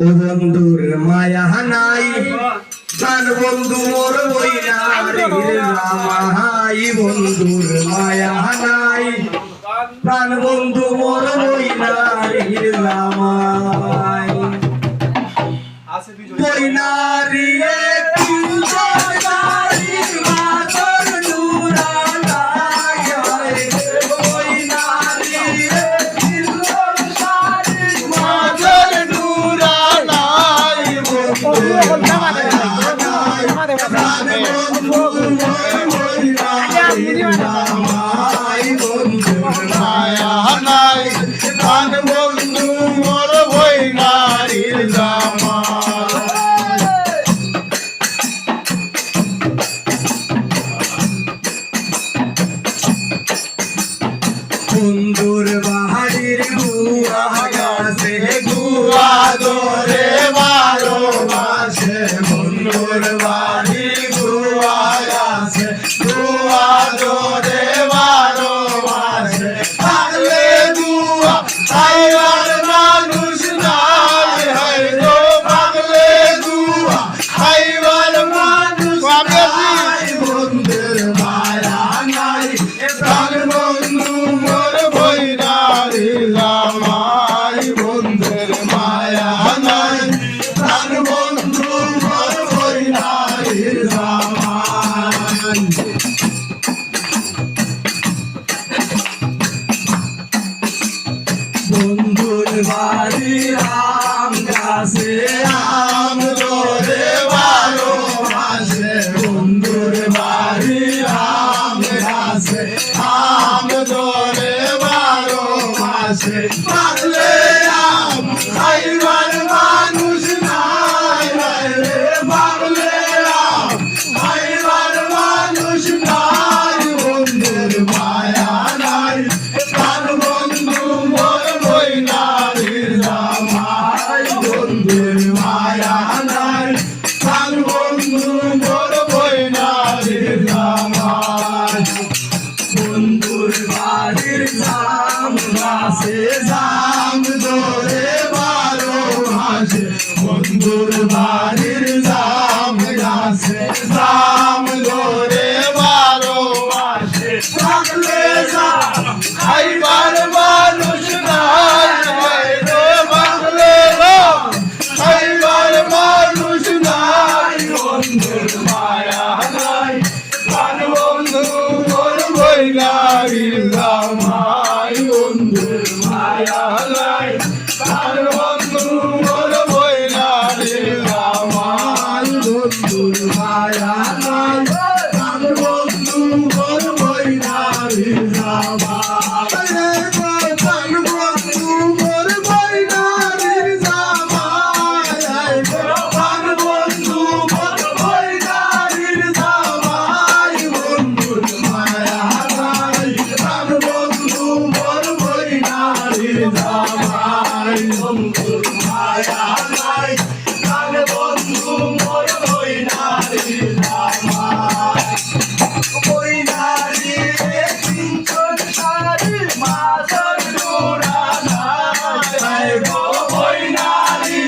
ও বন্ধুর মায়া নাই প্রাণ বন্ধু মোর বইনা রে রামাই বন্ধুর মায়া নাই প্রাণ বন্ধু মোর বইনা রে রামাই বইনা রে বন্ধুর বাহারির গুয়া গাছে গুয়া দরে বারো মাসে বন্ধুর বাড়ির গুয়া গাছে গুয়া দরে বারো মাসে থাকলে গুয়া খাইবার মানুষ নাই হয় গো পাগলে গুয়া খাইবার মানুষ নাই বন্ধুর মায়া নাই প্রাণ বন্ধু মোর বইনা রে রামাই বন্ধুর মায়া নাই প্রাণ বন্ধু মোর বইনা রে রামাই বন্ধুর বাড়ি আম গাছে আম ধরে বারো মাসে বন্ধুর বাড়ি আম গাছে আম ধরে বারো মাসে পাগলে আম খাইবার মানুষ নাই রে পাগলে আম খাইবার মানুষ নাই বন্ধুর মায়া নাই প্রাণ বন্ধু মোর বইনা রে রামাই বন্ধুর মায়া নাই প্রাণ বন্ধু মোর বইনা রে রামাই বন্ধুর বাড়ির জাম গাছে জাম ধরে বারো মাসে বন্ধুর বাড়ির জাম গাছে জাম ধরে বারো মাসে থাকলে জাম খাইবার মানুষ নাই রে পাগলে জাম খাইবার মানুষ নাই বন্ধুর মায়া নাই প্রাণ বন্ধু মোর বইনা রে রামাই বন্ধুর মায়া নাই প্রাণ বন্ধু মোর বইনা রে রামাই বন্ধুর মায়া নাই প্রাণ বন্ধু মোর বইনা রে রামাই প্রাণ বন্ধু মোর বইনা রে রামাই প্রাণ বন্ধু মোর বইনা রে রামাই বন্ধুর মায়া নাই প্রাণ বন্ধু মোর বইনা রে রামাই বন্ধুর মায়া নাই প্রাণ বন্ধু মোর বইনা রে রামাই বইনা রে চিঞ্চন সারি মাঝর ডোরা নাই গো বইনা রে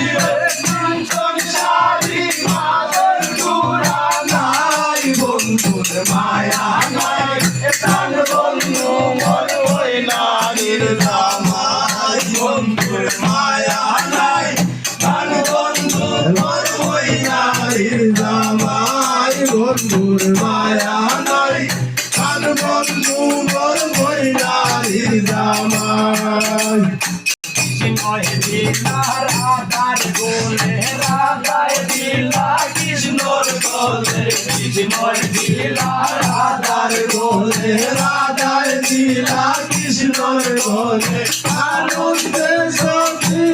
চিঞ্চন সারি মাঝর ডোরা নাই বন্ধুর মায়া নাই প্রাণ বন্ধু মোর বইনা রে রামাই বন্ধুর মায়া নাই প্রাণ বন্ধু মোর বইনা রে রামাই বন্ধুর মায়া নাই প্রাণ বন্ধু মোর বইনা রে রামাই কৃষ্ণয় দিলা রাধার গোলে রাধায় দিলা কৃষ্ণর গোলে কৃষ্ণয় দিলা রাধার গোলে রাধায় দিলা কৃষ্ণর গোলে আনন্দে সখী